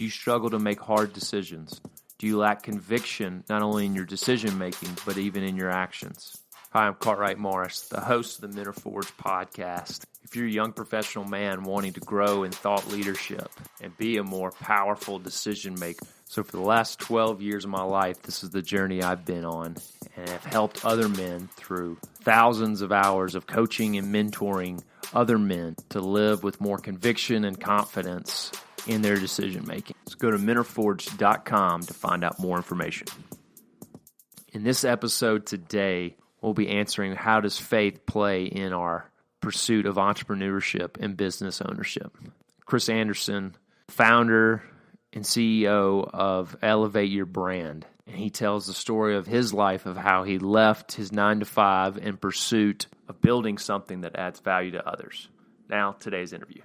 Do you struggle to make hard decisions? Do you lack conviction, not only in your decision making, but even in your actions? Hi, I'm Cartwright Morris, the host of the Men Are Forged podcast. If you're a young professional man wanting to grow in thought leadership and be a more powerful decision maker, so for the last 12 years of my life, this is the journey I've been on, and have helped other men through thousands of hours of coaching and mentoring other men to live with more conviction and confidence in their decision making. So go to menarforged.com to find out more information. In this episode today, we'll be answering how does faith play in our pursuit of entrepreneurship and business ownership. Chris Anderson, founder and CEO of Elevate Your Brand, and he tells the story of his life of how he left his 9-to-5 in pursuit of building something that adds value to others. Now, today's interview.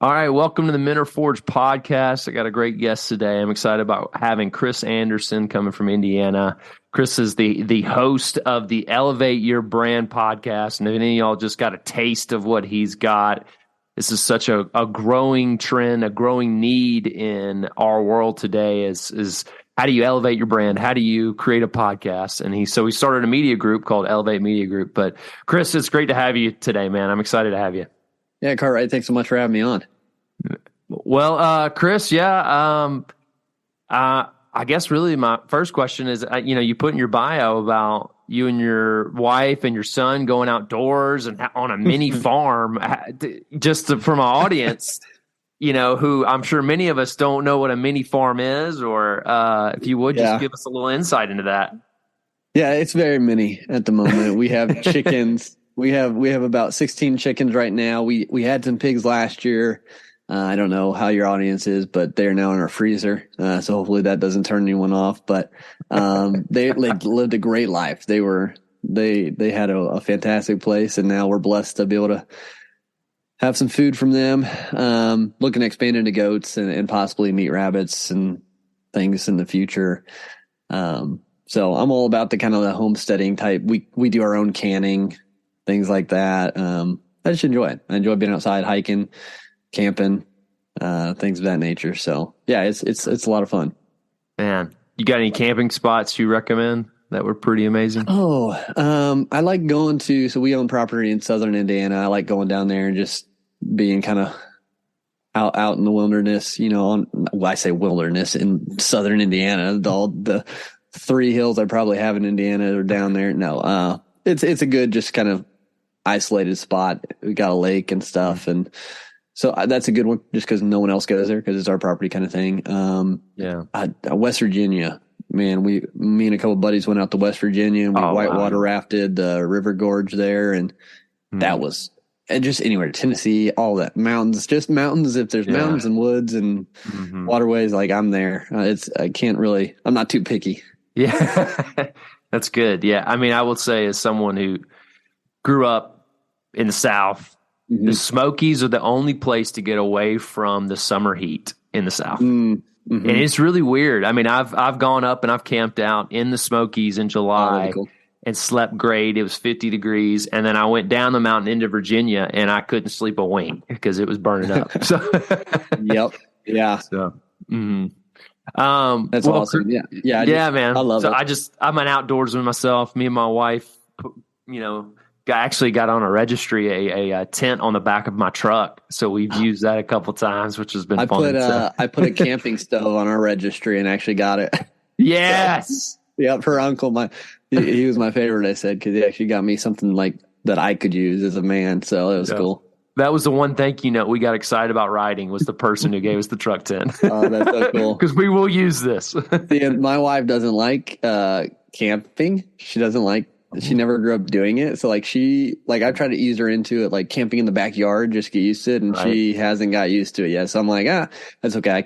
All right, welcome to the Men Are Forged podcast. I got a great guest today. I'm excited about having Chris Anderson coming from Indiana. Chris is the host of the Elevate Your Brand podcast, and if any of y'all just got a taste of what he's got, this is such a growing trend, a growing need in our world today is how do you elevate your brand? How do you create a podcast? And he started a media group called Elevate Media Group. But Chris, it's great to have you today, man. I'm excited to have you. Yeah, Cartwright, thanks so much for having me on. Well, Chris, I guess really my first question is, you put in your bio about you and your wife and your son going outdoors and on a mini farm. Just for my audience, who I'm sure many of us don't know what a mini farm is, or if you would just give us a little insight into that. Yeah, it's very mini at the moment. We have chickens. We have about 16 chickens right now. We had some pigs last year. I don't know how your audience is, but they're now in our freezer. So hopefully that doesn't turn anyone off. But they lived a great life. They had a fantastic place, and now we're blessed to be able to have some food from them. Looking to expand into goats and possibly meat rabbits and things in the future. So I'm all about the kind of the homesteading type. We do our own canning, things like that. I just enjoy it. I enjoy being outside, hiking, camping, things of that nature. So yeah, it's a lot of fun. Man, you got any camping spots you recommend that were pretty amazing? I like going so we own property in southern Indiana. I like going down there and just being kind of out in the wilderness, I say wilderness in southern Indiana. All the 3 hills I probably have in Indiana are down there. No, it's a good, just kind of isolated spot. We got a lake and stuff, and so that's a good one just because no one else goes there because it's our property kind of thing. West Virginia, man, me and a couple of buddies went out to West Virginia and we whitewater rafted the river gorge there, and that was, and just anywhere, Tennessee, all that, mountains, just mountains. If there's mountains and woods and waterways, like I'm there. I'm not too picky. Yeah, that's good. Yeah, I mean, I will say as someone who grew up in the South, the Smokies are the only place to get away from the summer heat in the South. And it's really weird. I mean, I've gone up and I've camped out in the Smokies in July and slept great. It was 50 degrees. And then I went down the mountain into Virginia and I couldn't sleep a wink because it was burning up. So, yep. Yeah. So, that's awesome. Yeah, man. I love it. I'm an outdoorsman myself. Me and my wife, actually got on a registry, a tent on the back of my truck. So we've used that a couple times, which has been fun. I put a camping stove on our registry and actually got it. Yes. Yep. Her uncle, he was my favorite, I said, because he actually got me something like that I could use as a man. So it was cool. That was the one thank you note we got excited about writing, was the person who gave us the truck tent. Oh, that's so cool. Because we will use this. My wife doesn't like camping. She never grew up doing it. So I've tried to ease her into it, like camping in the backyard, just get used to it. And she hasn't got used to it yet. So I'm like, that's okay. I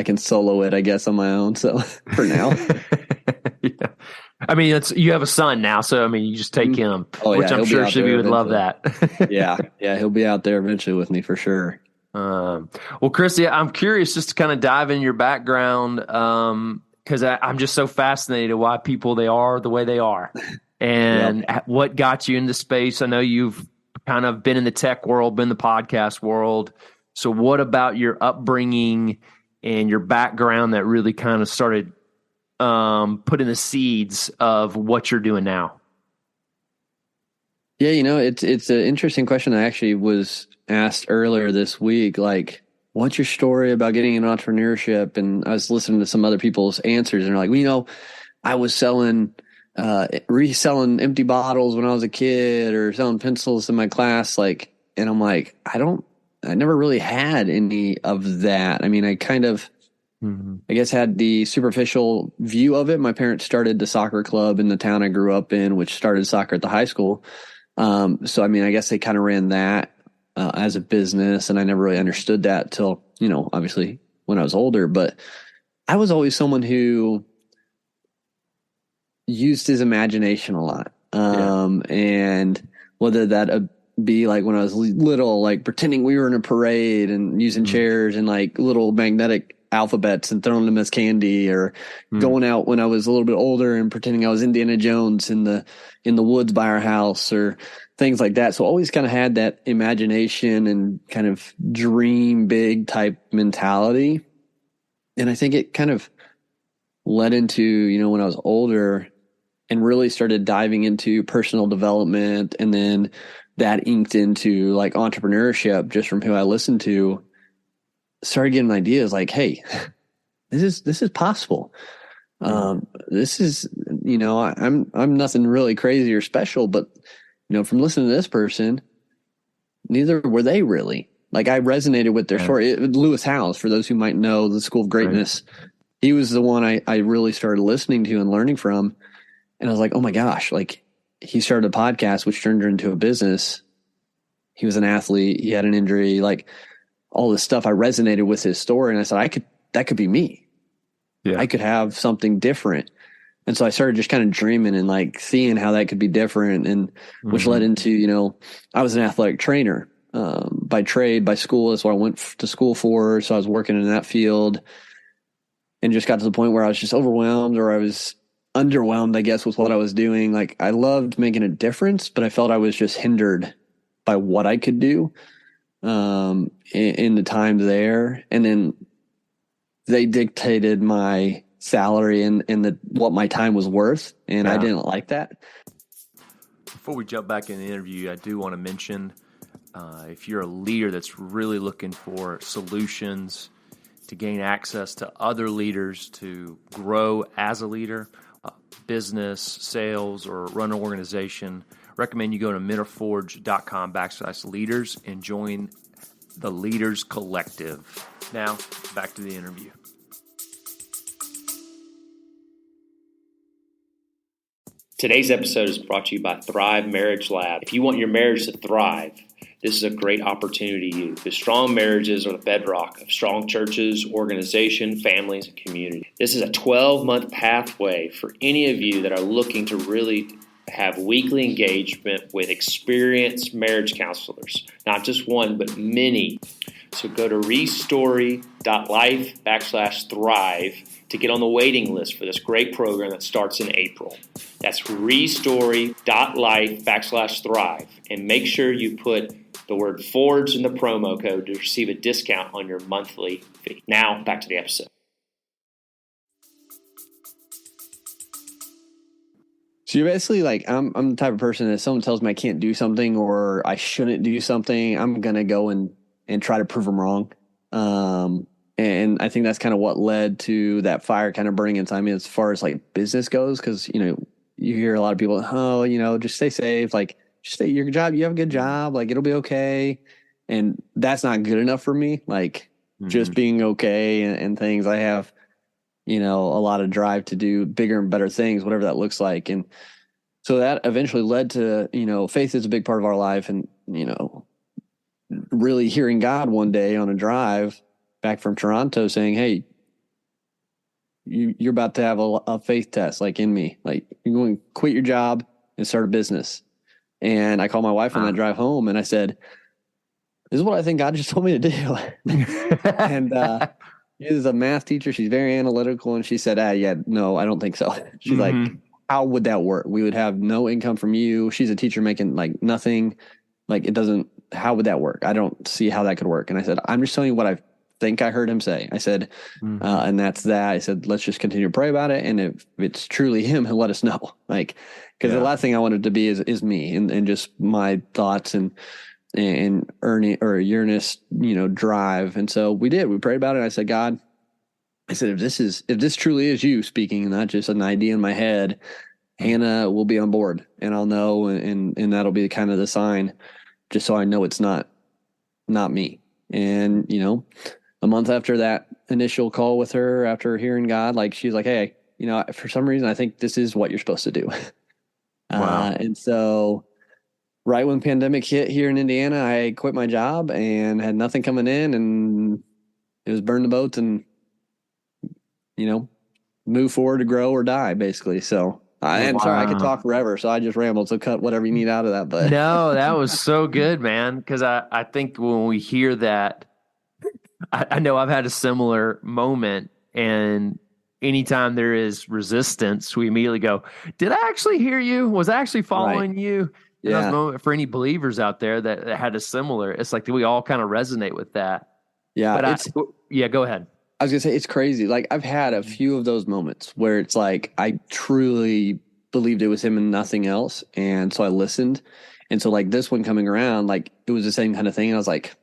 can solo it, I guess, on my own. So for now. Yeah. I mean, you have a son now. So, I mean, you just take him, which I'm sure Shibby would love that. Yeah. He'll be out there eventually with me for sure. Well, Chris, I'm curious just to kind of dive in your background. Because I'm just so fascinated why people, they are the way they are. And what got you into space? I know you've kind of been in the tech world, been in the podcast world. So what about your upbringing and your background that really kind of started putting the seeds of what you're doing now? Yeah, it's an interesting question. I actually was asked earlier this week, like, what's your story about getting into entrepreneurship? And I was listening to some other people's answers, and they're like, well, I was reselling empty bottles when I was a kid, or selling pencils in my class. Like, and I'm like, I never really had any of that. I mean, I kind of, I guess, had the superficial view of it. My parents started the soccer club in the town I grew up in, which started soccer at the high school. So, I mean, I guess they kind of ran that as a business, and I never really understood that till, obviously when I was older. But I was always someone who used his imagination a lot. And whether that be like when I was little, like pretending we were in a parade and using chairs and like little magnetic alphabets and throwing them as candy, or going out when I was a little bit older and pretending I was Indiana Jones in the woods by our house, or things like that. So always kind of had that imagination and kind of dream big type mentality. And I think it kind of led into, when I was older and really started diving into personal development, and then that inked into like entrepreneurship just from who I listened to, started getting ideas like, hey, this is possible. This is, I'm nothing really crazy or special, but from listening to this person, neither were they really. Like, I resonated with their story. Lewis Howes, for those who might know the School of Greatness, he was the one I really started listening to and learning from. And I was like, oh my gosh, like, he started a podcast, which turned into a business. He was an athlete. He had an injury, like all this stuff. I resonated with his story, and I said, that could be me. Yeah. I could have something different. And so I started just kind of dreaming and like seeing how that could be different, and which led into, I was an athletic trainer by trade, by school. That's what I went to school for. So I was working in that field, and just got to the point where I was just overwhelmed, or I was underwhelmed, I guess, with what I was doing. Like, I loved making a difference, but I felt I was just hindered by what I could do in the time there. And then they dictated my salary and what my time was worth, and I didn't like that. Before we jump back in the interview, I do want to mention, if you're a leader that's really looking for solutions to gain access to other leaders to grow as a leader, business, sales, or run an organization, recommend you go to mentorforge.com/leaders and join the Leaders Collective. Now, back to the interview. Today's episode is brought to you by Thrive Marriage Lab. If you want your marriage to thrive, this is a great opportunity to you, because strong marriages are the bedrock of strong churches, organization, families, and community. This is a 12-month pathway for any of you that are looking to really have weekly engagement with experienced marriage counselors. Not just one, but many. So go to restory.life/thrive to get on the waiting list for this great program that starts in April. That's restory.life/thrive. And make sure you put the word Forge in the promo code to receive a discount on your monthly fee. Now, back to the episode. So you're basically like, I'm the type of person that if someone tells me I can't do something or I shouldn't do something, I'm going to go and try to prove them wrong. And I think that's kind of what led to that fire kind of burning inside me as far as like business goes. Cause you hear a lot of people, just stay safe. Like, just stay your job. You have a good job. Like, it'll be okay. And that's not good enough for me. Like, just being okay and things. I have, a lot of drive to do bigger and better things, whatever that looks like. And so that eventually led to, faith is a big part of our life. And, really hearing God one day on a drive back from Toronto saying, hey, you're about to have a faith test, like in me, like you're going to quit your job and start a business. And I called my wife on that drive home, and I said, this is what I think God just told me to do. And she's a math teacher. She's very analytical. And she said, no, I don't think so. She's like, how would that work? We would have no income from you. She's a teacher making like nothing. Like, it doesn't how would that work? I don't see how that could work. And I said, I'm just telling you what I think I heard him say. I said, and that's that. I said, let's just continue to pray about it. And if it's truly him, he'll let us know. Like, because the last thing I wanted to be is me and just my thoughts and Uranus, drive. And so we prayed about it. I said, God, I said, if this truly is you speaking and not just an idea in my head, Hannah will be on board and I'll know. And that'll be kind of the sign, just so I know it's not me. And, a month after that initial call with her, after hearing God, like, she's like, hey, for some reason, I think this is what you're supposed to do. Wow. And so right when pandemic hit here in Indiana, I quit my job and had nothing coming in, and it was burn the boats and, move forward to grow or die, basically. So I'm sorry, I could talk forever, so I just rambled. So cut whatever you need out of that. But no, that was so good, man. Because I think when we hear that, I know I've had a similar moment, and anytime there is resistance, we immediately go, did I actually hear you? Was I actually following you? And those moments, for any believers out there that had a similar, it's like we all kind of resonate with that. Yeah. But go ahead. I was going to say, it's crazy. Like, I've had a few of those moments where it's like, I truly believed it was him and nothing else. And so I listened. And so, like, this one coming around, like, it was the same kind of thing. And I was like,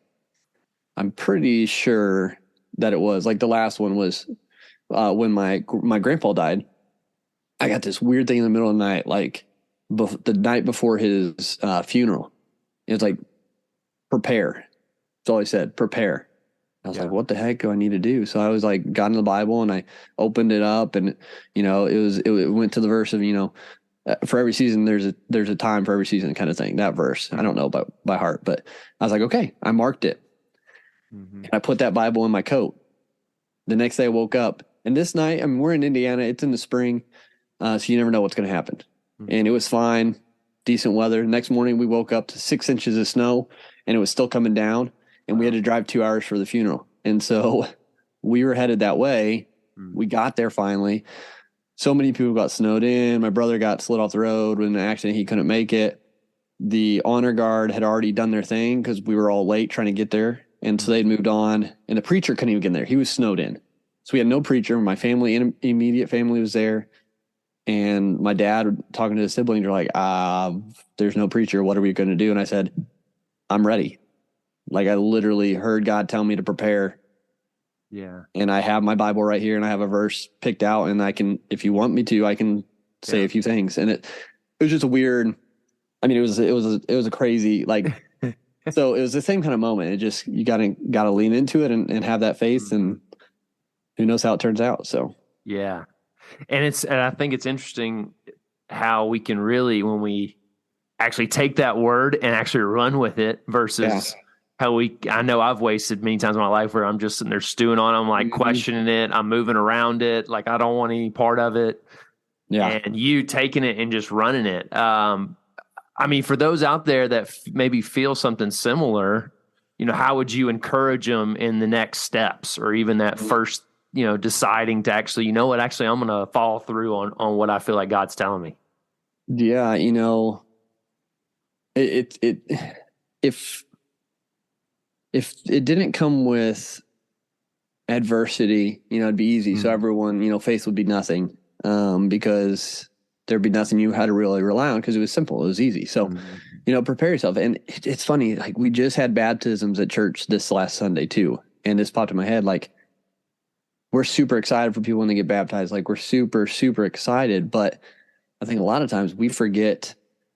I'm pretty sure that it was. Like, the last one was when my grandpa died. I got this weird thing in the middle of the night, like the night before his funeral. It was like, prepare. That's all he said, prepare. I was like, what the heck do I need to do? So I was like, got in the Bible and I opened it up, and it went to the verse of, for every season there's a time for every season kind of thing. That verse, I don't know by heart, but I was like, okay, I marked it. And I put that Bible in my coat. The next day I woke up, and this night, I mean, we're in Indiana, it's in the spring, so you never know what's going to happen. And it was fine, decent weather. Next morning we woke up to 6 inches of snow, and it was still coming down. And we had to drive 2 hours for the funeral. And so we were headed that way. We got there finally. So many people got snowed in. My brother got slid off the road with an accident. He couldn't make it. The honor guard had already done their thing because we were all late trying to get there. And so they'd moved on. And the preacher couldn't even get there. He was snowed in. So we had no preacher. My family and immediate family was there. And my dad talking to his siblings were like, there's no preacher. What are we going to do? And I said, I'm ready. Like, I literally heard God tell me to prepare. Yeah. And I have my Bible right here, and I have a verse picked out, and I can, if you want me to, I can say a few things. And it was just a weird, I mean, it was a crazy, like, so it was the same kind of moment. It just, you gotta lean into it and have that faith, and who knows how it turns out. So, yeah. And I think it's interesting how we can really, when we actually take that word and actually run with it versus I know I've wasted many times in my life where I'm just sitting there stewing on it. I'm like questioning it. I'm moving around it. Like, I don't want any part of it. Yeah. And you taking it and just running it. I mean, for those out there that maybe feel something similar, how would you encourage them in the next steps, or even that first, deciding to actually, actually I'm going to follow through on what I feel like God's telling me? Yeah. If it didn't come with adversity, it'd be easy. So everyone, faith would be nothing, because there'd be nothing you had to really rely on, because it was simple. It was easy. So, prepare yourself. And it's funny, like, we just had baptisms at church this last Sunday too. And this popped in my head, like, we're super excited for people when they get baptized. Like, we're super, super excited. But I think a lot of times we forget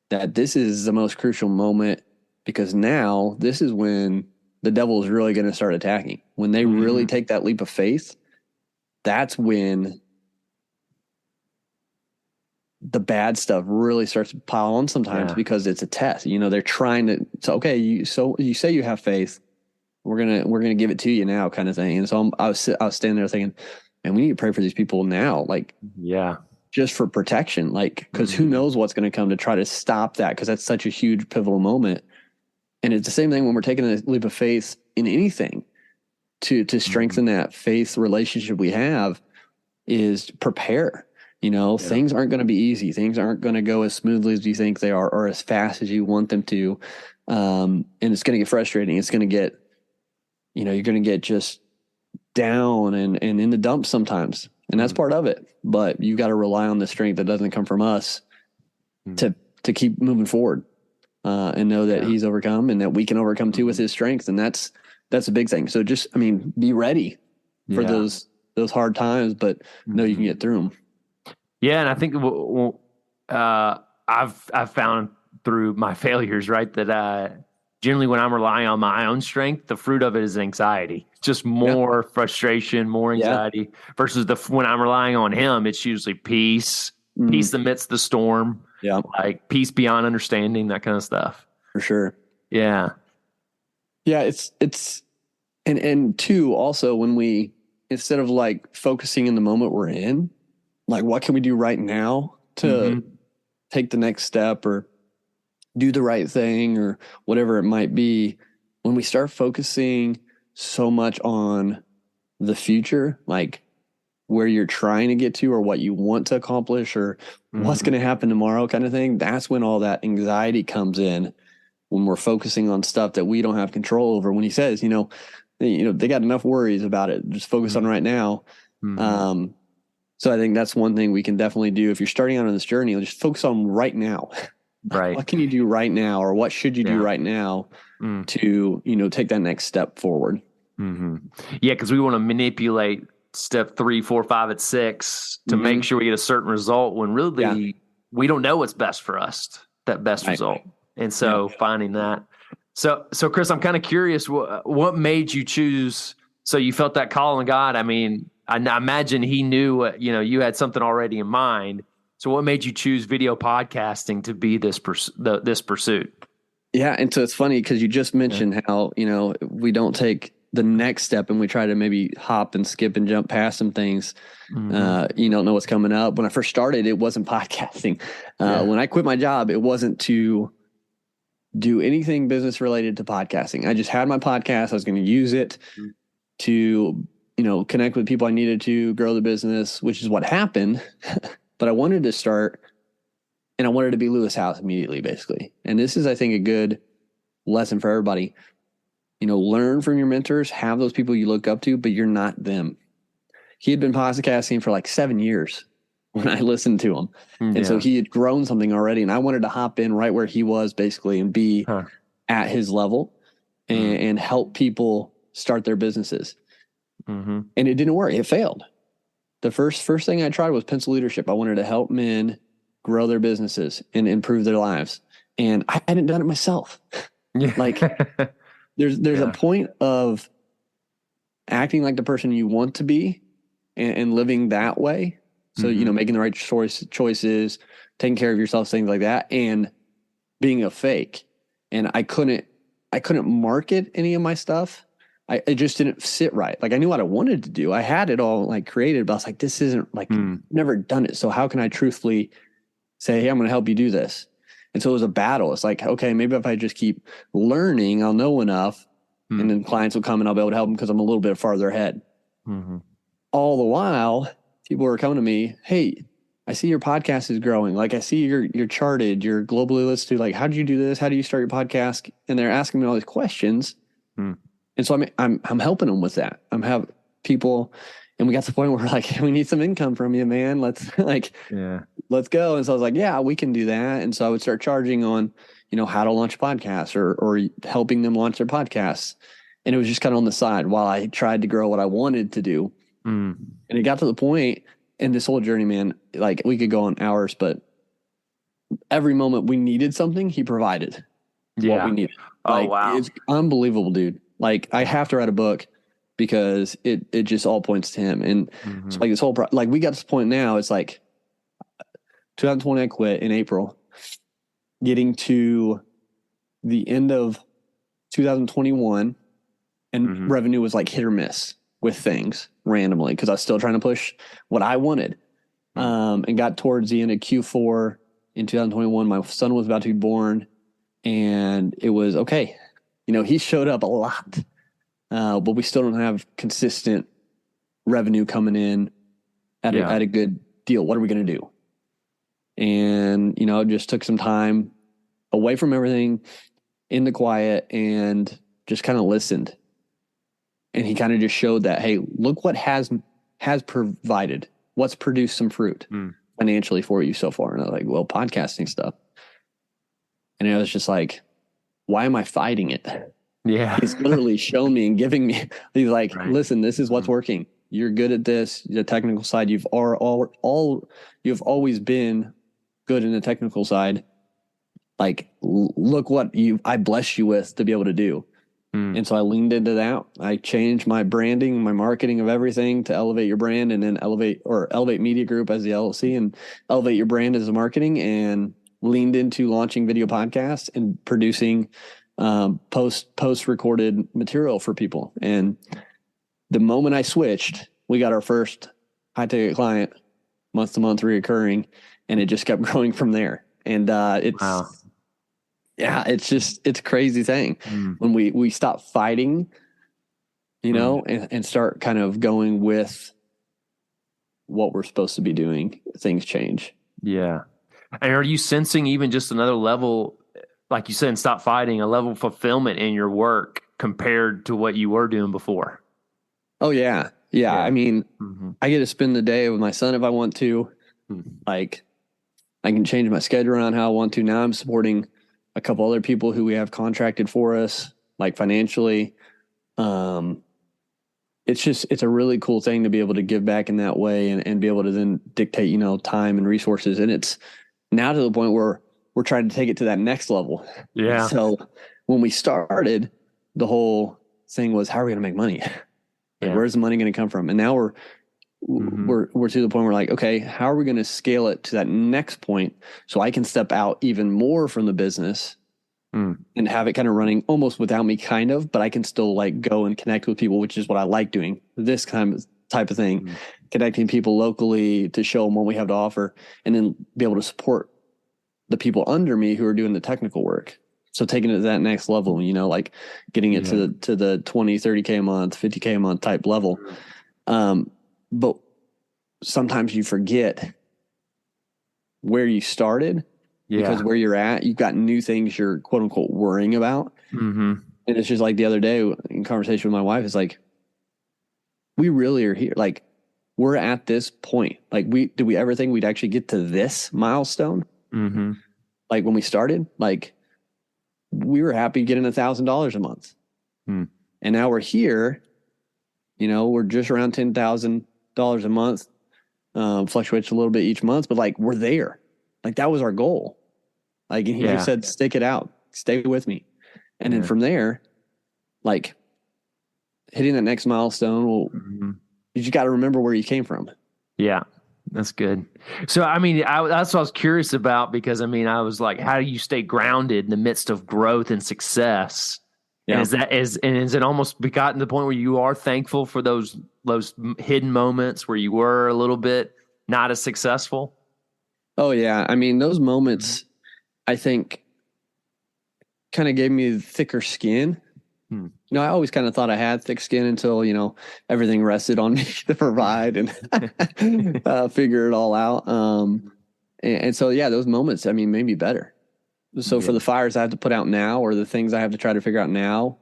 that this is the most crucial moment, because now this is when the devil is really going to start attacking. When they really take that leap of faith, that's when the bad stuff really starts to pile on sometimes, because it's a test. They're trying to, so, okay, you say you have faith. We're going to give it to you now, kind of thing. And so I was standing there thinking, man, we need to pray for these people now. Like, just for protection, like, because who knows what's going to come to try to stop that, because that's such a huge pivotal moment. And it's the same thing when we're taking a leap of faith in anything to strengthen that faith relationship we have, is prepare. Things aren't going to be easy. Things aren't going to go as smoothly as you think they are, or as fast as you want them to. And it's going to get frustrating. It's going to get, you're going to get just down and in the dumps sometimes. And that's part of it. But you got to rely on the strength that doesn't come from us to keep moving forward, and know that he's overcome and that we can overcome too with his strength. And that's a big thing. So just, be ready for those hard times, but know you can get through them. Yeah. And I think I've found through my failures, right, that generally when I'm relying on my own strength, the fruit of it is anxiety. Just more frustration, more anxiety versus when I'm relying on him, it's usually peace amidst the storm. Yeah. Like peace beyond understanding, that kind of stuff. For sure. Yeah. Yeah. It's, and two, also when we, instead of like focusing in the moment we're in, like what can we do right now to take the next step or do the right thing or whatever it might be, when we start focusing so much on the future, like where you're trying to get to or what you want to accomplish or what's going to happen tomorrow kind of thing, that's when all that anxiety comes in, when we're focusing on stuff that we don't have control over. When he says, they got enough worries about it, just focus on right now. So I think that's one thing we can definitely do. If you're starting out on this journey, just focus on right now. Right. What can you do right now, or what should you do right now to, take that next step forward? Yeah. Cause we want to manipulate step 3, 4, 5, and 6 to make sure we get a certain result when really we don't know what's best for us, that best result. And so finding that. So Chris, I'm kind of curious, what made you choose? So you felt that call on God. I imagine he knew, you had something already in mind. So what made you choose video podcasting to be this pursuit? Yeah. And so it's funny because you just mentioned how, we don't take the next step and we try to maybe hop and skip and jump past some things. You don't know what's coming up. When I first started, it wasn't podcasting. When I quit my job, it wasn't to do anything business related to podcasting. I just had my podcast. I was going to use it to, connect with people I needed to grow the business, which is what happened. But I wanted to start, and I wanted to be Lewis House immediately, basically. And this is, I think, a good lesson for everybody. Learn from your mentors, have those people you look up to, but you're not them. He had been podcasting for like 7 years when I listened to him. And so he had grown something already. And I wanted to hop in right where he was, basically, and be at his level and help people start their businesses. And it didn't work. It failed. The first thing I tried was pencil leadership. I wanted to help men grow their businesses and improve their lives. And I hadn't done it myself. Like there's a point of acting like the person you want to be and living that way. So, making the right choices, taking care of yourself, things like that, and being a fake. And I couldn't market any of my stuff. It just didn't sit right. Like I knew what I wanted to do. I had it all like created, but I was like, this isn't like, never done it. So how can I truthfully say, hey, I'm going to help you do this? And so it was a battle. It's like, okay, maybe if I just keep learning, I'll know enough, and then clients will come and I'll be able to help them because I'm a little bit farther ahead. All the while, people were coming to me, hey, I see your podcast is growing. Like I see you're charted, you're globally listed. Like, how did you do this? How do you start your podcast? And they're asking me all these questions. And so I'm helping them with that. I'm having people, and we got to the point where we're like, we need some income from you, man. Let's let's go. And so I was like, yeah, we can do that. And so I would start charging on, how to launch a podcast or helping them launch their podcasts. And it was just kind of on the side while I tried to grow what I wanted to do. And it got to the point in this whole journey, man, like we could go on hours, but every moment we needed something, he provided what we needed. Like, wow. It's unbelievable, dude. Like I have to write a book because it just all points to him. And it's like this whole, like we got to this point now, it's like 2020, I quit in April, getting to the end of 2021 and revenue was like hit or miss with things randomly. Cause I was still trying to push what I wanted. And got towards the end of Q4 in 2021, my son was about to be born and it was okay. He showed up a lot, but we still don't have consistent revenue coming in at a good deal. What are we going to do? And, just took some time away from everything, in the quiet and just kind of listened. And he kind of just showed that, hey, look what has provided, what's produced some fruit financially for you so far. And I was like, well, podcasting stuff. And I was just like, why am I fighting it? Yeah. He's literally shown me and giving me, he's like, listen, this is what's working. You're good at this. The technical side, you've always been good in the technical side. Like, look what I blessed you with to be able to do. And so I leaned into that. I changed my branding, my marketing of everything to elevate your brand, and then elevate Media Group as the LLC and elevate your brand as the marketing, and leaned into launching video podcasts and producing post recorded material for people. And the moment I switched, we got our first high ticket client, month to month reoccurring, and it just kept growing from there. And it's a crazy thing when we stop fighting, and start kind of going with what we're supposed to be doing, things change. Yeah. And are you sensing even just another level, like you said, and stop fighting, a level of fulfillment in your work compared to what you were doing before? Oh yeah. Yeah. I mean, I get to spend the day with my son if I want to. Like, I can change my schedule around how I want to. Now I'm supporting a couple other people who we have contracted for us, like financially. It's a really cool thing to be able to give back in that way and be able to then dictate, time and resources. And it's now to the point where we're trying to take it to that next level. Yeah. So when we started, the whole thing was, how are we going to make money? Where's the money going to come from? And now we're to the point where we're like, okay, how are we going to scale it to that next point so I can step out even more from the business and have it kind of running almost without me, but I can still like go and connect with people, which is what I like doing, this kind of type of thing, connecting people locally to show them what we have to offer, and then be able to support the people under me who are doing the technical work. So taking it to that next level, like getting it to the 20, 30K a month, 50K a month type level. But sometimes you forget where you started because where you're at, you've got new things you're quote unquote worrying about. And it's just like the other day in conversation with my wife, it's like, we really are here. Like, we're at this point. Like, did we ever think we'd actually get to this milestone? Like when we started, like we were happy getting $1,000 a month. And now we're here, we're just around $10,000 a month, fluctuates a little bit each month, but like we're there. Like that was our goal. Like, and he just said, stick it out, stay with me. And then from there, like hitting that next milestone, you just got to remember where you came from. Yeah, that's good. So, I mean, that's what I was curious about, because I mean, I was like, how do you stay grounded in the midst of growth and success? Yeah. And is it almost gotten to the point where you are thankful for those hidden moments where you were a little bit not as successful? Oh yeah. I mean, those moments, I think, kind of gave me thicker skin. I always kind of thought I had thick skin until, everything rested on me to provide and figure it all out. And so, yeah, those moments, I mean, made me better. So for the fires I have to put out now, or the things I have to try to figure out now,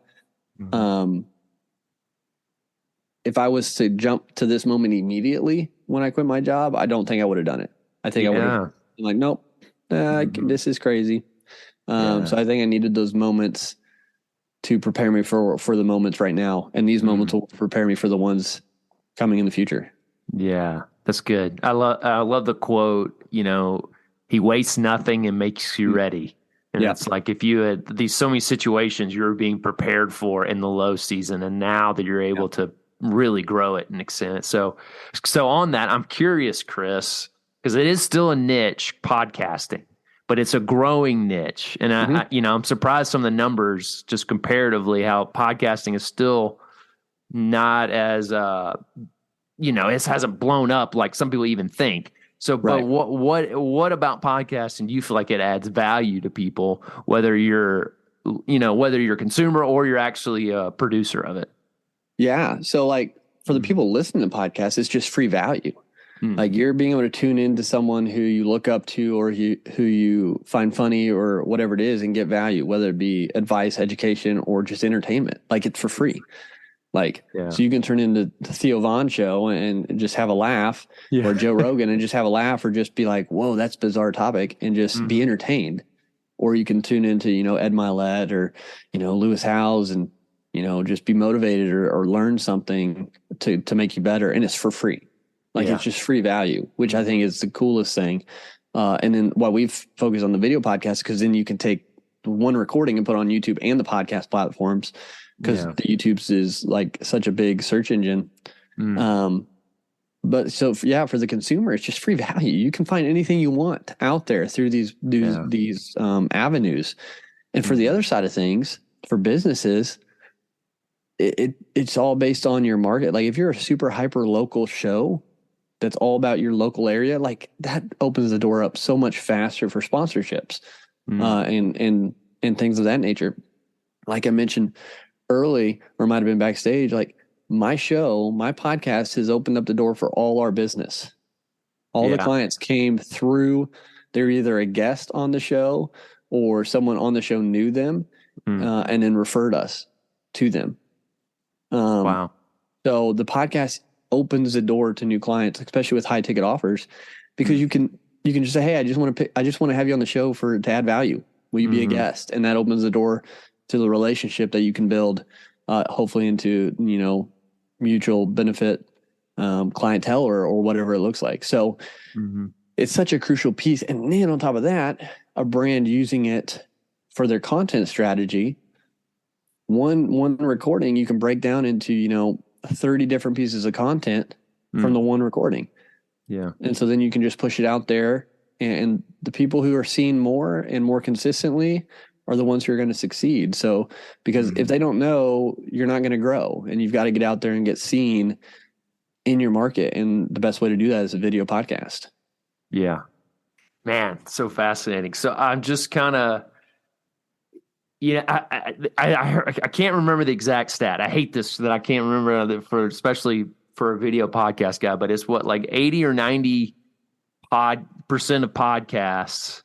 if I was to jump to this moment immediately when I quit my job, I don't think I would have done it. I think I would have been like, nope, this is crazy. So I think I needed those moments to prepare me for the moments right now. And these moments will prepare me for the ones coming in the future. Yeah, that's good. I love the quote, he wastes nothing and makes you ready. And it's like, if you had so many situations you were being prepared for in the low season, and now that you're able to really grow it and extend it. So on that, I'm curious, Chris, because it is still a niche, podcasting, but it's a growing niche. And I'm surprised some of the numbers, just comparatively, how podcasting is still not as, it hasn't blown up like some people even think. So, but what about podcasting do you feel like it adds value to people, whether you're a consumer or you're actually a producer of it? Yeah. So like for the people listening to podcasts, it's just free value. Like you're being able to tune into someone who you look up to or who you find funny or whatever it is and get value, whether it be advice, education, or just entertainment. Like it's for free. Like, so you can turn into the Theo Vaughn show and just have a laugh or Joe Rogan and just have a laugh or just be like, whoa, that's a bizarre topic and just be entertained. Or you can tune into, Ed Milet or, Lewis Howes and, just be motivated or learn something to make you better. And it's for free. Like it's just free value, which I think is the coolest thing. And then why we've focused on the video podcast, because then you can take one recording and put on YouTube and the podcast platforms, because the YouTube's is like such a big search engine. But so for the consumer, it's just free value. You can find anything you want out there through these avenues. And for the other side of things, for businesses, it's all based on your market. Like if you're a super hyper local show that's all about your local area, like that opens the door up so much faster for sponsorships and things of that nature. Like I mentioned early, or might have been backstage, like my podcast has opened up the door for all our business. All the clients came through. They're either a guest on the show or someone on the show knew them and then referred us to them. Wow. So the podcast opens the door to new clients, especially with high ticket offers, because you can just say, hey, I just want to have you on the show to add value. Will you be a guest? And that opens the door to the relationship that you can build, hopefully into, mutual benefit, clientele or whatever it looks like. So it's such a crucial piece. And then on top of that, a brand using it for their content strategy, one recording, you can break down into, 30 different pieces of content from the one recording. Yeah. And so then you can just push it out there, and the people who are seen more and more consistently are the ones who are going to succeed. So, because if they don't know, you're not going to grow, and you've got to get out there and get seen in your market. And the best way to do that is a video podcast. Yeah, man, so fascinating. So I'm just kind of, I can't remember the exact stat. I hate this that I can't remember especially for a video podcast guy, but it's what, like 80 or 90% of podcasts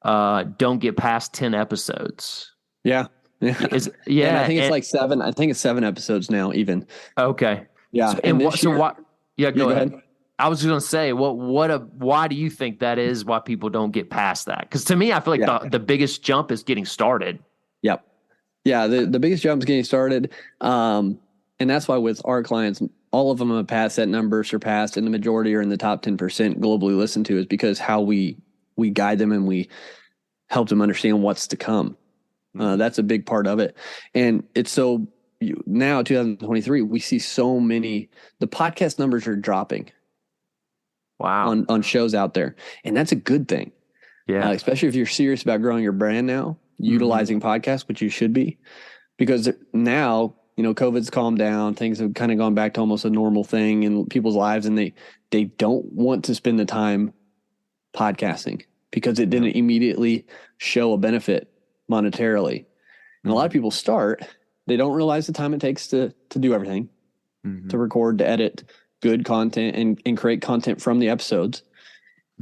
don't get past 10 episodes. Yeah. And I think it's like 7. I think it's 7 episodes now even. Okay. Yeah. Go ahead. I was going to say, why do you think that is? Why people don't get past that? Because to me, I feel like the biggest jump is getting started. Yep. Yeah. The biggest jump is getting started. And that's why with our clients, all of them have passed that number, surpassed, and the majority are in the top 10% globally listened to, is because how we guide them and we help them understand what's to come. That's a big part of it. And it's so now 2023, we see so many, the podcast numbers are dropping. Wow. On shows out there. And that's a good thing. Yeah. Especially if you're serious about growing your brand now, utilizing podcasts, which you should be, because now, COVID's calmed down. Things have kind of gone back to almost a normal thing in people's lives. And they don't want to spend the time podcasting because it didn't immediately show a benefit monetarily. And a lot of people start, they don't realize the time it takes to do everything, to record, to edit good content and create content from the episodes.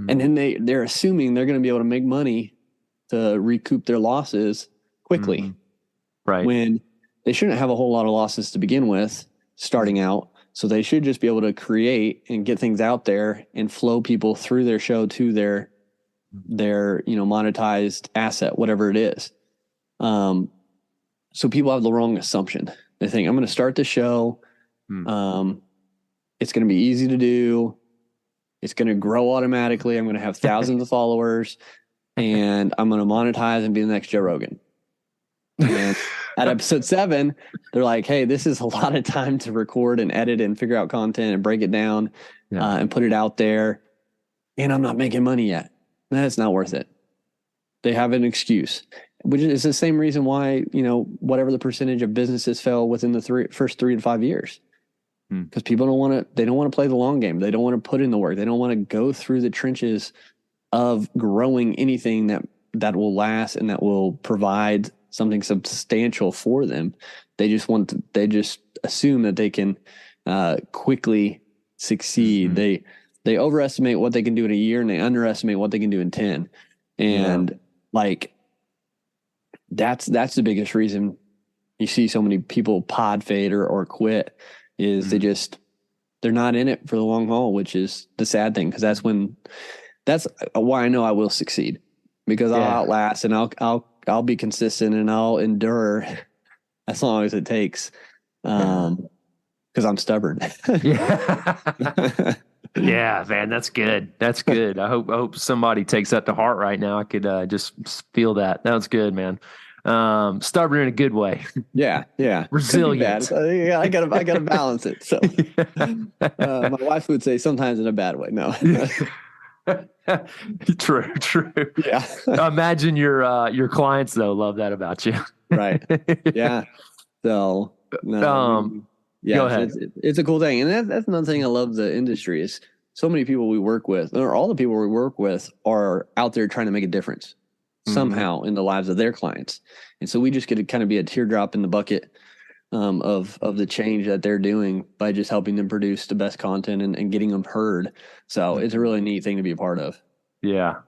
And then they're assuming they're going to be able to make money to recoup their losses quickly. Right. When they shouldn't have a whole lot of losses to begin with starting out. So they should just be able to create and get things out there and flow people through their show to their monetized asset, whatever it is. So people have the wrong assumption. They think, I'm going to start the show. It's going to be easy to do. It's going to grow automatically. I'm going to have thousands of followers, and I'm going to monetize and be the next Joe Rogan. And at episode 7, they're like, hey, this is a lot of time to record and edit and figure out content and break it down and put it out there. And I'm not making money yet. That's not worth it. They have an excuse, which is the same reason why, whatever the percentage of businesses fell within the first 3 to 5 years. Because people don't want to play the long game. They don't want to put in the work. They don't want to go through the trenches of growing anything that will last and that will provide something substantial for them. They just assume that they can quickly succeed. They overestimate what they can do in a year and they underestimate what they can do in 10. And like, that's the biggest reason you see so many people pod fade or quit is they're not in it for the long haul, which is the sad thing. Cause that's why I know I will succeed, because I'll outlast and I'll be consistent and I'll endure as long as it takes. Cause I'm stubborn. Yeah. Yeah, man, that's good. That's good. I hope somebody takes that to heart right now. I could just feel that. That was good, man. Stubborn in a good way. Yeah. Resilient. I gotta balance it. So my wife would say sometimes in a bad way. No. True. Yeah. Imagine your clients though love that about you. Right. Yeah. So no. Go ahead. It's a cool thing. And that's another thing I love the industry is so many people we work with, or all the people we work with, are out there trying to make a difference somehow in the lives of their clients. And so we just get to kind of be a teardrop in the bucket of the change that they're doing by just helping them produce the best content and getting them heard. So it's a really neat thing to be a part of. Yeah.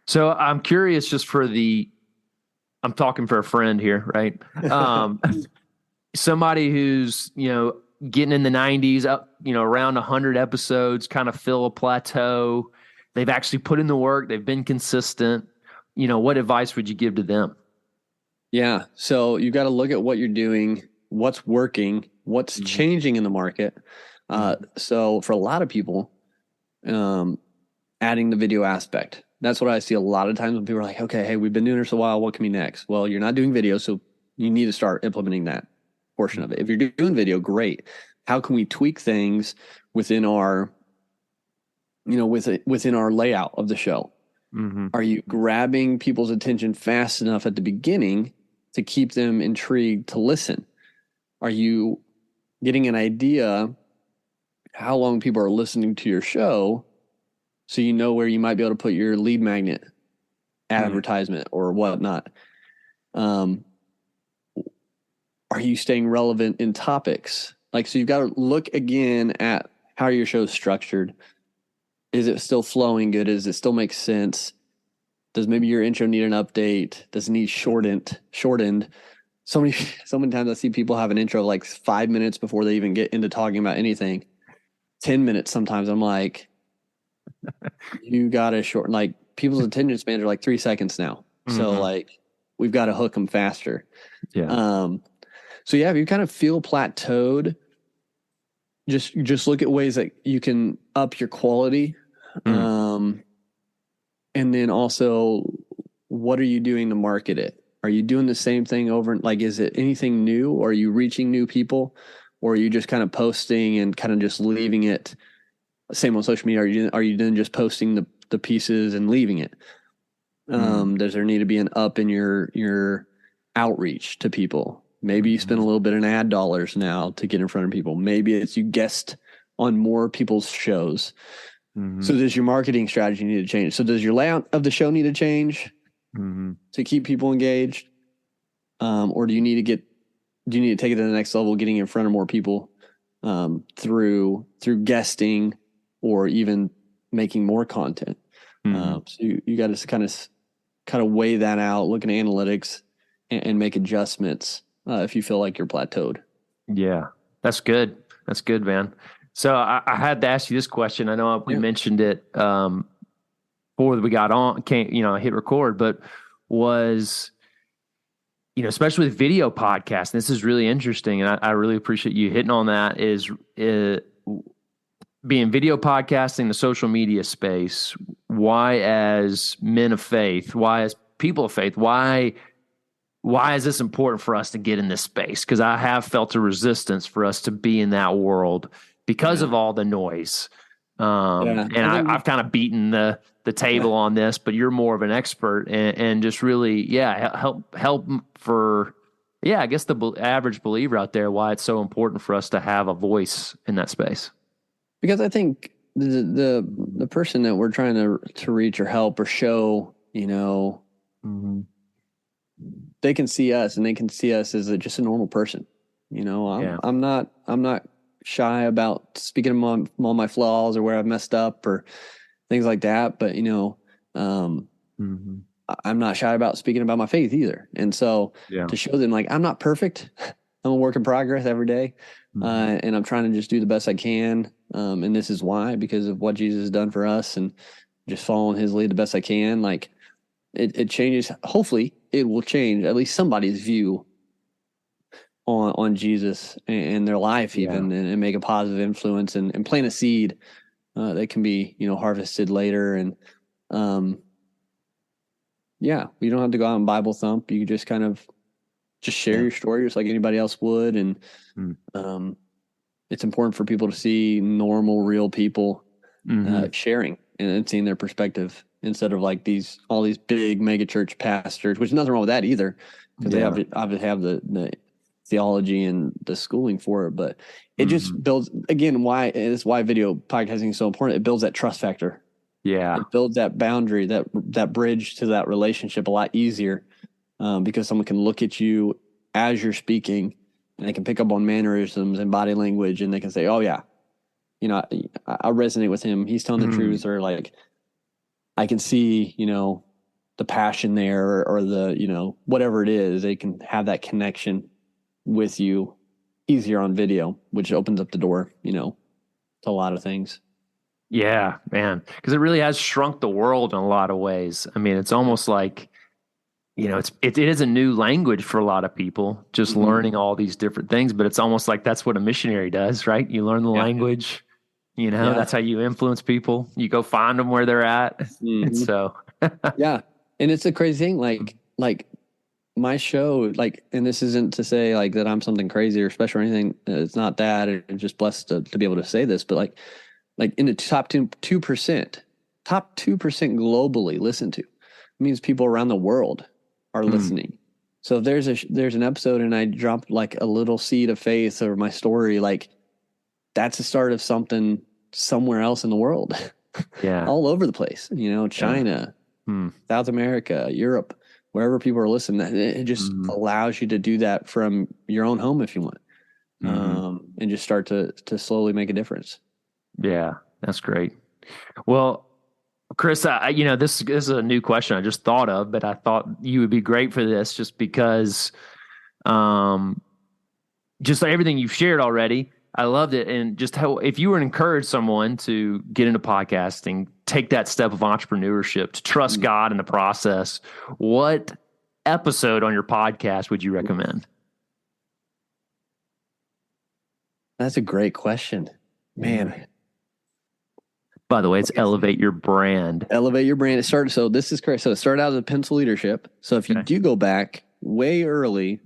So I'm curious just I'm talking for a friend here, right? Somebody who's, getting in the 90s, up, around 100 episodes, kind of fill a plateau. They've actually put in the work. They've been consistent. What advice would you give to them? Yeah. So you've got to look at what you're doing, what's working, what's changing in the market. So for a lot of people, adding the video aspect, that's what I see a lot of times when people are like, okay, hey, we've been doing this a while. What can be next? Well, you're not doing video, so you need to start implementing that portion of it. If you're doing video, great. How can we tweak things within our, within our layout of the show? Are you grabbing people's attention fast enough at the beginning to keep them intrigued to listen? Are you getting an idea how long people are listening to your show so you know where you might be able to put your lead magnet advertisement or whatnot? Are you staying relevant in topics? So you've got to look again at how your show's structured. Is it still flowing good? Does it still make sense? Does maybe your intro need an update? Does it need shortened? So many times I see people have an intro of like 5 minutes before they even get into talking about anything. 10 minutes sometimes. I'm like, you got to shorten. Like, people's attention spans are like 3 seconds now. So we've got to hook them faster. Yeah. So if you kind of feel plateaued, just look at ways that you can up your quality. And then also, what are you doing to market it? Are you doing the same thing over? Is it anything new? Or are you reaching new people? Or are you just kind of posting and kind of just leaving it? Same on social media. Are you then just posting the pieces and leaving it? Does there need to be an up in your outreach to people? Maybe you spend a little bit in ad dollars now to get in front of people. Maybe it's you guest on more people's shows. So does your marketing strategy need to change? So does your layout of the show need to change to keep people engaged? Or do you need to take it to the next level, getting in front of more people through guesting or even making more content? So you got to kind of weigh that out, look at analytics, and make adjustments if you feel like you're plateaued. Yeah, that's good. That's good, man. So I had to ask you this question. I know we mentioned it before we got on, hit record, but was, especially with video podcasts, this is really interesting. And I really appreciate you hitting on that, is being video podcasting, the social media space. Why, as men of faith, why as people of faith, why is this important for us to get in this space? Because I have felt a resistance for us to be in that world because of all the noise. And I've kind of beaten the table on this, but you're more of an expert and just really, help for, I guess the average believer out there, why it's so important for us to have a voice in that space. Because I think the person that we're trying to reach or help or show, they can see us and they can see us as just a normal person. I'm not shy about speaking of all my flaws or where I've messed up or things like that. But, I'm not shy about speaking about my faith either. And so to show them, like, I'm not perfect. I'm a work in progress every day. And I'm trying to just do the best I can. And this is why, because of what Jesus has done for us and just following his lead the best I can. Like it changes. Hopefully it will change at least somebody's view on Jesus and their life even, and make a positive influence and plant a seed that can be, harvested later. And, you don't have to go out and Bible thump. You can just kind of just share your story just like anybody else would. And it's important for people to see normal, real people sharing and seeing their perspective instead of like all these big mega church pastors, which is nothing wrong with that either, because they obviously have the theology and the schooling for it. But it just builds, again, it's why video podcasting is so important. It builds that trust factor. Yeah. It builds that boundary, that bridge to that relationship a lot easier, because someone can look at you as you're speaking and they can pick up on mannerisms and body language, and they can say, oh yeah, I resonate with him. He's telling the truth. Or like, I can see, the passion there or the, whatever it is, they can have that connection with you easier on video, which opens up the door, to a lot of things. Yeah, man, because it really has shrunk the world in a lot of ways. I mean, it's almost like, it is a new language for a lot of people, just learning all these different things. But it's almost like that's what a missionary does, right? You learn the language, that's how you influence people. You go find them where they're at. And so, yeah. And it's a crazy thing. Like my show, like, and this isn't to say like that I'm something crazy or special or anything. It's not that. I'm just blessed to be able to say this, but like in the top 2%, top 2% globally listened to. It means people around the world are listening. So if there's an episode and I dropped like a little seed of faith or my story, like that's the start of something somewhere else in the world. Yeah. All over the place, China, South America, Europe, wherever people are listening. It just allows you to do that from your own home if you want, and just start to slowly make a difference. Yeah, that's great. Well, Chris, this is a new question I just thought of, but I thought you would be great for this just because, just like everything you've shared already, I loved it. And just how, if you were to encourage someone to get into podcasting, take that step of entrepreneurship, to trust God in the process, what episode on your podcast would you recommend? That's a great question, man. By the way, it's Elevate Your Brand. Elevate Your Brand. So this is correct. So it started out as a pencil leadership. So if you do go back way early,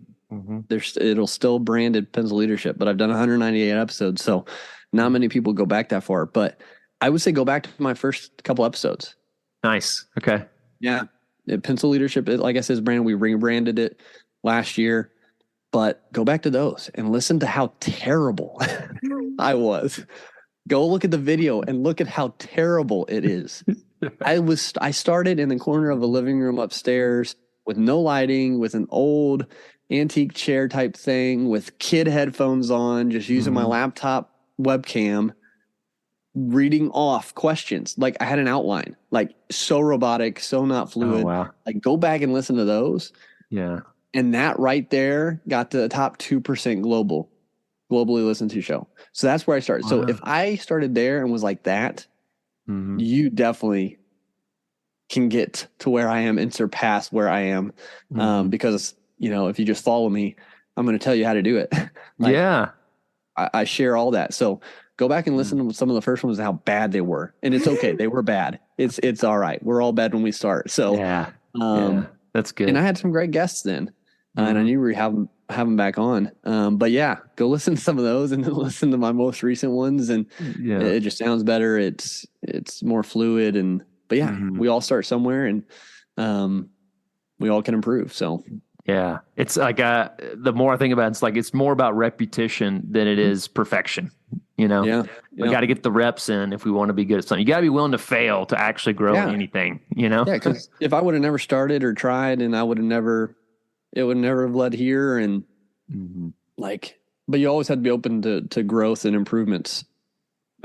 it'll still branded pencil leadership, but I've done 198 episodes. So not many people go back that far, but I would say go back to my first couple episodes. Nice. Okay. Yeah. Pencil leadership, like I said, is brand. We rebranded it last year, but go back to those and listen to how terrible I was. Go look at the video and look at how terrible it is. I started in the corner of a living room upstairs with no lighting, with an old antique chair type thing, with kid headphones on, just using my laptop webcam, reading off questions. Like I had an outline, like so robotic, so not fluid. Oh, wow. Like go back and listen to those. Yeah. And that right there got to the top 2% globally listened to show. So that's where I started. Wow. So if I started there and was like that, you definitely can get to where I am and surpass where I am. Because, if you just follow me, I'm going to tell you how to do it. I share all that. So go back and listen to some of the first ones, how bad they were. And it's okay. They were bad. It's all right. We're all bad when we start. So that's good. And I had some great guests then. And I knew we have them back on. But yeah, go listen to some of those and then listen to my most recent ones. And it just sounds better. It's more fluid. But we all start somewhere and we all can improve. So yeah, it's like the more I think about it, it's like it's more about repetition than it is perfection. We got to get the reps in if we want to be good at something. You got to be willing to fail to actually grow in anything. Yeah, because if I would have never started or tried, and it would never have led here, and like but you always have to be open to growth and improvements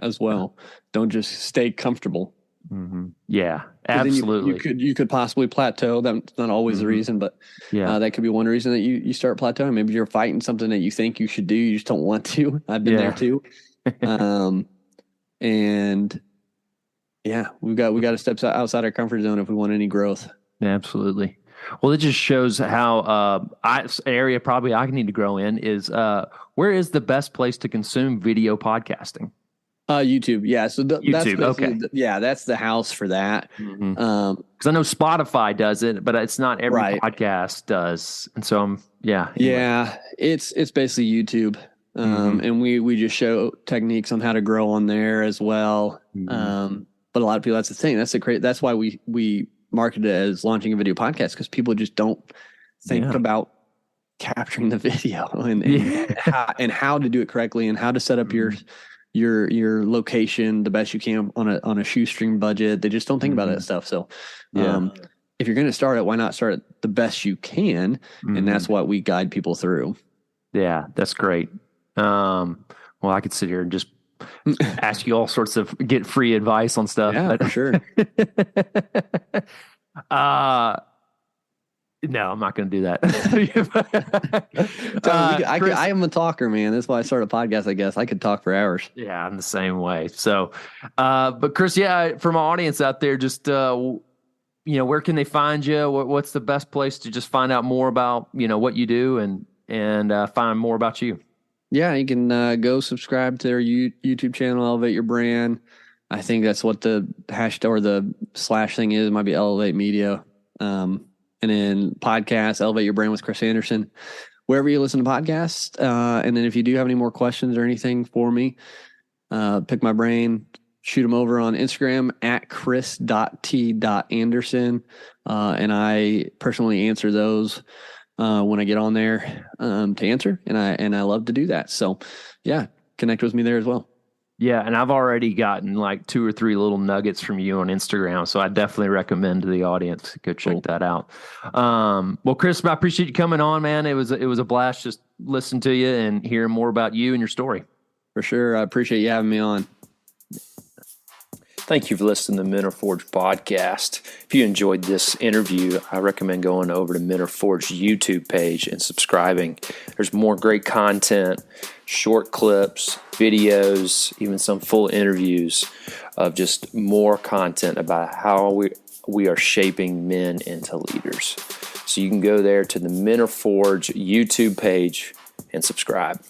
as well. Don't just stay comfortable. Mm-hmm. Yeah, absolutely. Then you could possibly plateau. That's not always the reason, but that could be one reason that you start plateauing. Maybe you're fighting something that you think you should do, you just don't want to. I've been there too. And yeah, we got to step outside our comfort zone if we want any growth. Absolutely. Well, it just shows how area probably I need to grow in is where is the best place to consume video podcasting? YouTube. Yeah. So YouTube. Okay. That's the house for that. Because I know Spotify does it, but it's not every podcast does. And so anyway. Yeah, it's basically YouTube. And we just show techniques on how to grow on there as well. But a lot of people, that's the thing. That's why we market it as launching a video podcast, because people just don't think about capturing the video and how to do it correctly and how to set up your location the best you can on a shoestring budget. They just don't think about that stuff. So, if you're going to start it, why not start it the best you can? And that's what we guide people through. Yeah, that's great. Well, I could sit here and just ask you all sorts of get free advice on stuff. Yeah, for sure. No, I'm not going to do that. I am a talker, man. That's why I started a podcast, I guess. I could talk for hours. Yeah, I'm the same way. So, but Chris, for my audience out there, just, where can they find you? What's the best place to just find out more about, what you do and find more about you? Yeah, you can go subscribe to their YouTube channel, Elevate Your Brand. I think that's what the hashtag or the / thing is. It might be Elevate Media. And then podcast, Elevate Your Brand with Chris Anderson, wherever you listen to podcasts. And then if you do have any more questions or anything for me, pick my brain, shoot them over on Instagram at chris.t.anderson. And I personally answer those when I get on there to answer. And I love to do that. So yeah, connect with me there as well. Yeah, and I've already gotten like 2 or 3 little nuggets from you on Instagram, so I definitely recommend to the audience go check that out. Well, Chris, I appreciate you coming on, man. It was a blast just listening to you and hearing more about you and your story. For sure, I appreciate you having me on. Thank you for listening to the Mentor Forge podcast. If you enjoyed this interview, I recommend going over to Mentor Forge YouTube page and subscribing. There's more great content, short clips, videos, even some full interviews of just more content about how we are shaping men into leaders. So you can go there to the Mentor Forge YouTube page and subscribe.